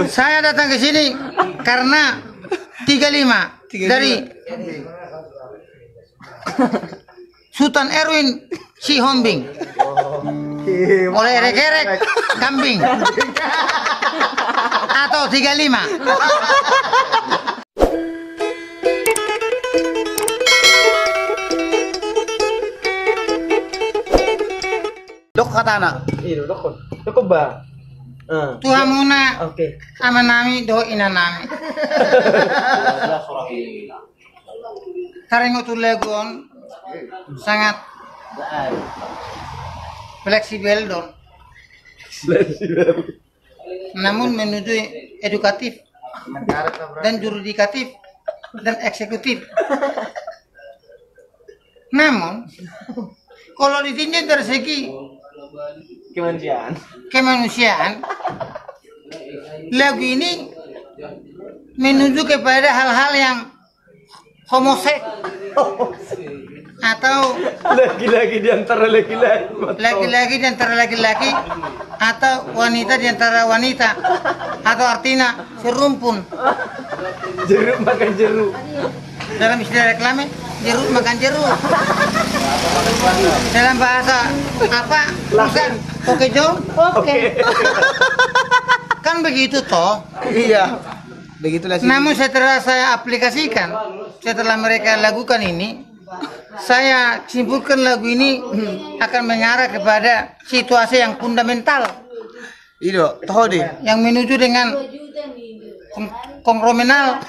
Saya datang ke sini karena 35 dari Sultan Erwin Sihombing. Mulai erek-erek kambing. Atau 35. Dok kata anak. Iya, dok ba. Tuhan muna. Oke. Ama nami do ina nami. Karena itu legon sangat fleksibel don. Namun menuju edukatif dan juridikatif dan eksekutif. Namun kalau ditinjau dari segi kemanusiaan, lagu ini menuju kepada hal-hal yang homoseks atau laki-laki di antara laki-laki atau wanita di antara wanita, atau artinya serumpun. Jeruk makan jeruk. Dalam istilah reklame, jeruk makan jeruk. Dalam bahasa apa? Bukan. Oke Jom? Oke. Kan begitu toh? Iya. Begitulah. Namun setelah saya aplikasikan, setelah mereka lakukan ini, saya simpulkan lagu ini akan mengarah kepada situasi yang fundamental. Iya, tahu deh. Yang menuju dengan konglomeral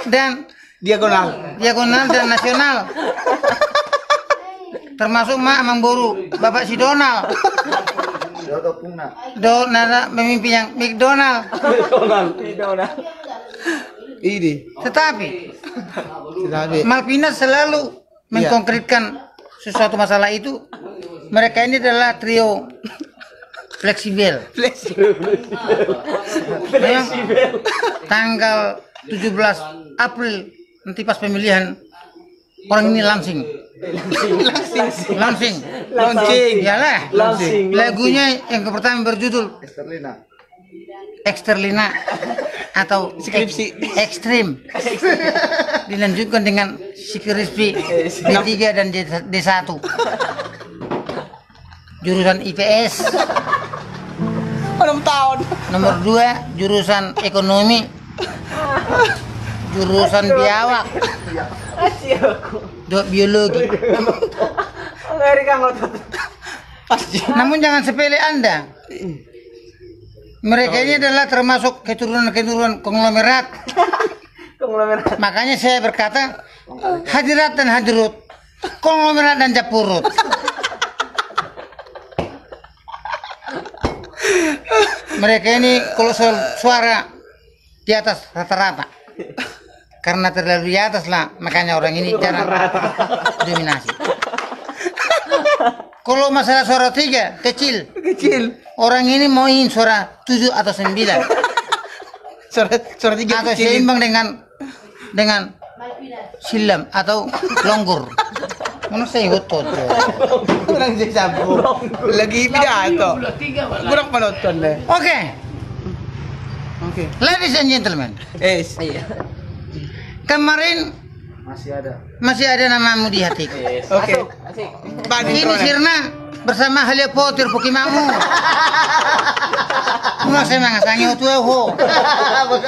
dan diagonal dan nasional. Termasuk Mak Mamburu, Bapak si Donald. Nada memimpin yang McDonald. Ini. Tetapi Malvinas selalu mengkonkretkan sesuatu masalah itu. Mereka ini adalah trio fleksibel. Tanggal 17 April nanti pas pemilihan orang ini launching. Iyalah. Lagunya yang pertama berjudul Eksterlina atau skripsi ekstrim. Dilanjutkan dengan skripsi D3 dan D1. Jurusan IPS. 6 tahun. Nomor 2 jurusan ekonomi. Jurusan biawak. Biologi. Namun jangan sepele Anda. Mereka ini adalah termasuk keturunan konglomerat. Makanya saya berkata hadirat dan hadirut, konglomerat dan japurut. Mereka ini kalau suara di atas rata-rata. Karena terlalu di atas lah, makanya orang ini jarang dominasi. Kalau masalah suara 3 kecil. Orang ini mau ingin suara 7 atau 9. Suara 3 atau kecil. Seimbang dengan silam atau longgur. Mana saya ikut Kurang sabu. Lagi pidato. Kurang penonton deh. Oke. Ladies and gentlemen. Yes. Kemarin masih ada namamu di hatiku. Oke. Ini Sirna bersama Halia Potir Pokimamu. Mau saya mengasangi itu ho.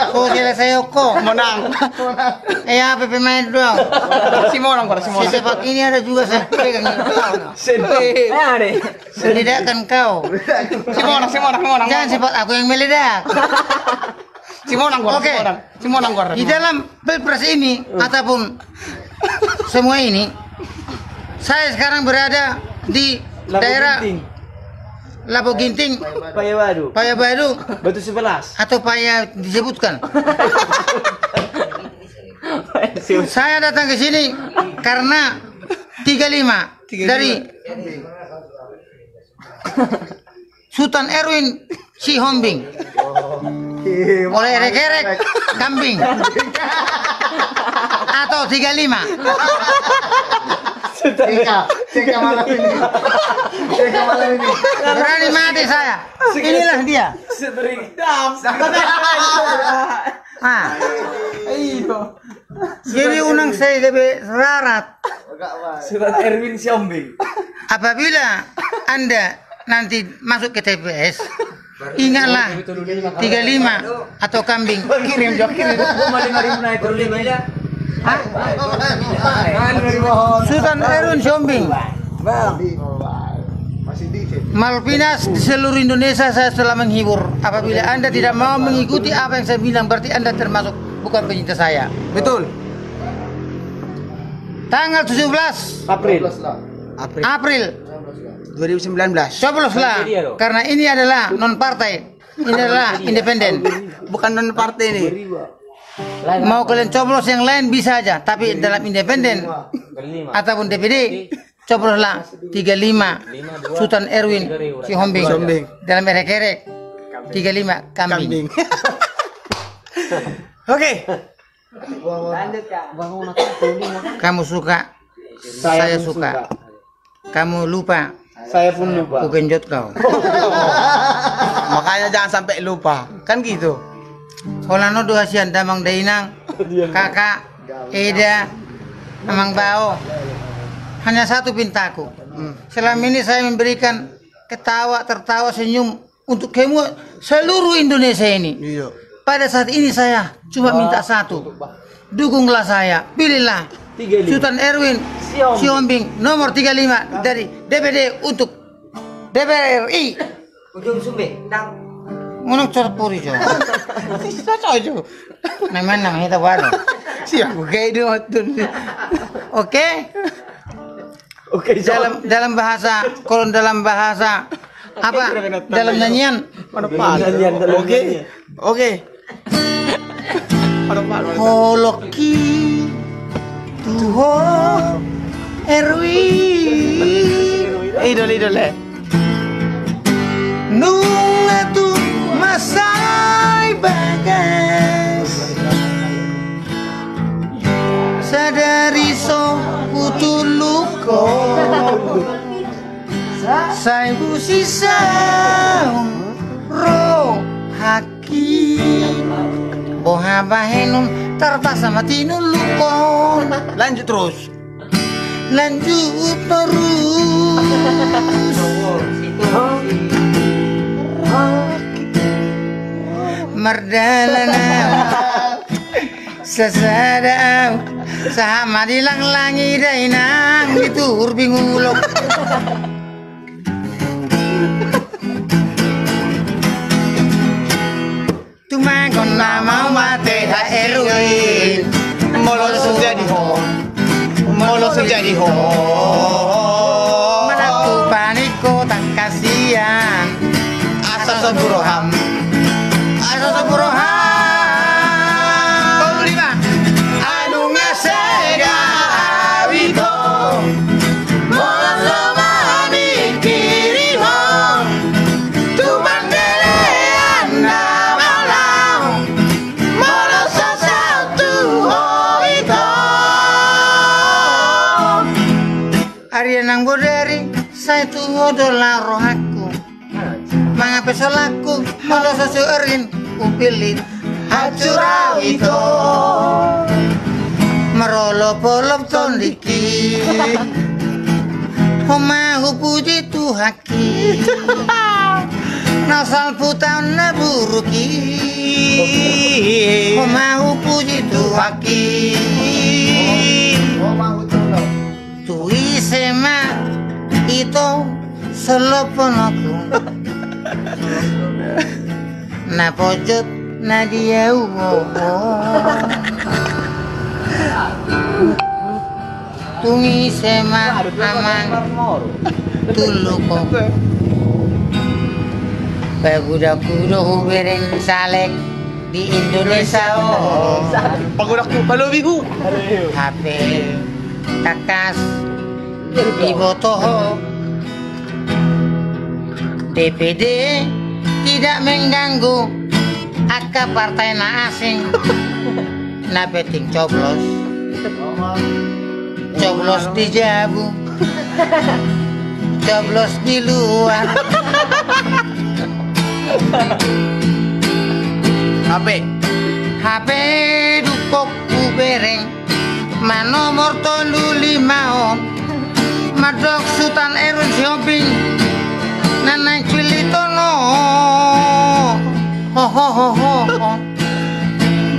So saya kok. Menang. Apa pemain dong? Si Monang. Sepak ini ada juga saya pegang. Sedih. Meledakkan kau. Si Monang. Jangan sepak aku yang meledak. Oke. Di dalam pilpres ini ataupun semua ini, saya sekarang berada di daerah Lapo Ginting, Paya Badu, Batu 11 atau Paya disebutkan. Saya datang ke sini karena 35 dari Sultan Erwin Sihombing. Mulai erek-erek kambing. Atau 35. Cek malam ini. Cek malam ini. Berani mati saya. Inilah dia. Ah. Jadi unang saya lebih syarat. Surat Erwin Siombing. Apabila Anda nanti masuk ke TPS, ingatlah 35 atau kambing. Kirim jok kirim. Sultan Erwin Siombing. Masih dikit. Malvinas di seluruh Indonesia saya telah menghibur. Apabila Anda tidak mau mengikuti apa yang saya bilang, berarti Anda termasuk bukan penyintas saya. Betul. Tanggal 17 April. April 2019. cobloslah, karena ini adalah non partai, ini adalah independen. Bukan non partai ini. Mau kalian coblos yang lain bisa aja, tapi dalam independen ataupun DPD cobloslah 35 Sultan Erwin Siombing. Dalam erek-erek 35 kambing. Oke. Kamu suka, saya suka. Kamu lupa, Saya pun lupa. aku genjot kau. Makanya jangan sampai lupa. Kan gitu. Holano dua sian damang dainang, kakak, Eda, Amang Bao. Hanya satu pintaku. Selama ini saya memberikan ketawa, tertawa, senyum untuk kamu seluruh Indonesia ini. Iya. Pada saat ini saya cuma minta satu. Dukunglah saya, pilihlah 35. Sultan Erwin Siombing nomor 35 dari DPD untuk DPR RI. Ujung sumbe, ndang. Ngono cerpuri jo. Cocok aja. Naman nang hita baru. Siap gue kayak itu waktu. Oke? Oke, Dalam bahasa, kalau dalam bahasa apa? Dalam nyanyian Oke. Oke. Holoki Tuho Erwin Idol. Nunga tu masai bagas Sadari so kutuluko Sai busisa ro haki Boha bahenum tarta sama tinulukon Lanjut terus. Lanjut terus Merdalana Sesadam Sama dilang-langi dainang Ditur bingulok Tumangon na mau mate ha Erwin Molosok jadi ho. Molosok jadi ho. Menatu paniko tak kasihan Asal seburoham. Asal seburohan 25 Anu ngasega awito Moloso mamikiri ho Tubandele anda malam Moloso satu ho itu Arianang boderi Saya tunggu dolar rohaku Mga pesolaku Moloso seurin Upilin Hacurau itu Merolop-olop tondiki Homahu puji tuhaki Nasal putan naburuki Homahu puji tuhaki Tui sema itu selopon aku Na pojot na dia Tungi sema aman tuluko Paguda-kuda hubereng salek di Indonesia Pagulak palubihu. HP takas dibotoh DPD tidak mengganggu Aka partai na asing na peting coblos di jabu coblos di luar. HP. HP dukok ku bereng, manomor 35 on, madok Sultan Erwin Siombing, nanang Cilitono. Ho ho ho ho ho.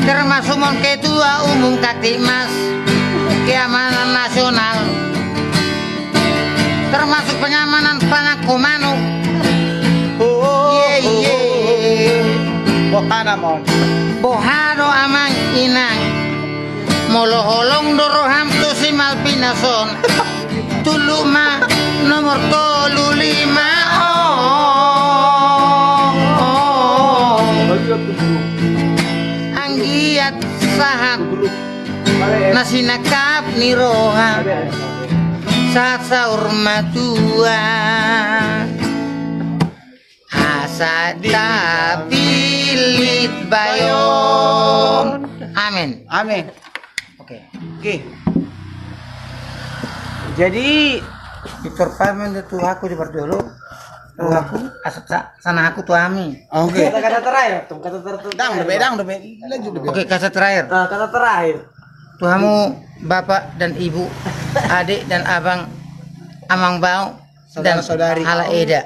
Termasuk mon ketua umum Kaktimas Keamanan Nasional, termasuk penyamanan Panakomano. Bohana mon. Bohado amang inang, moloholong doroham tu si Malpinason, tuluma nomor 35 anggiat sahat nasinakap ni roha saat sahur matua asa tapilit bayon. Amin. Amin. Oke. Oke. Jadi Victor Parmen itu aku di dulu. Aku sana aku tuh ami. oke. Kata-kata terakhir, tuh kata terakhir. Dang, udah lanjut udah. Oke, kata terakhir. Nah, kata terakhir. Tuhamu bapak dan ibu, adik dan abang, amang bau dan Saudara-saudari. ala Eda.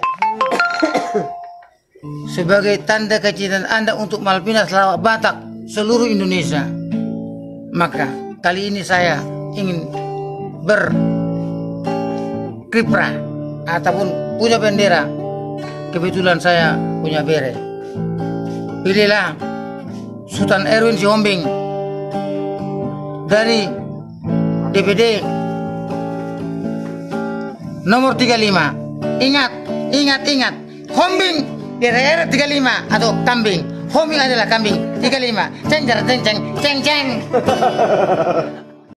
Sebagai tanda kecintaan Anda untuk Malvinas Lawak Batak seluruh Indonesia, maka kali ini saya ingin berkiprah ataupun punya bendera. Kebetulan saya punya bere. Pilihlah Sultan Erwin Siombing dari DPD nomor 35. Ingat. Hombing daerah 35 atau kambing. Hombing adalah kambing 35. Ceng ceng ceng ceng ceng.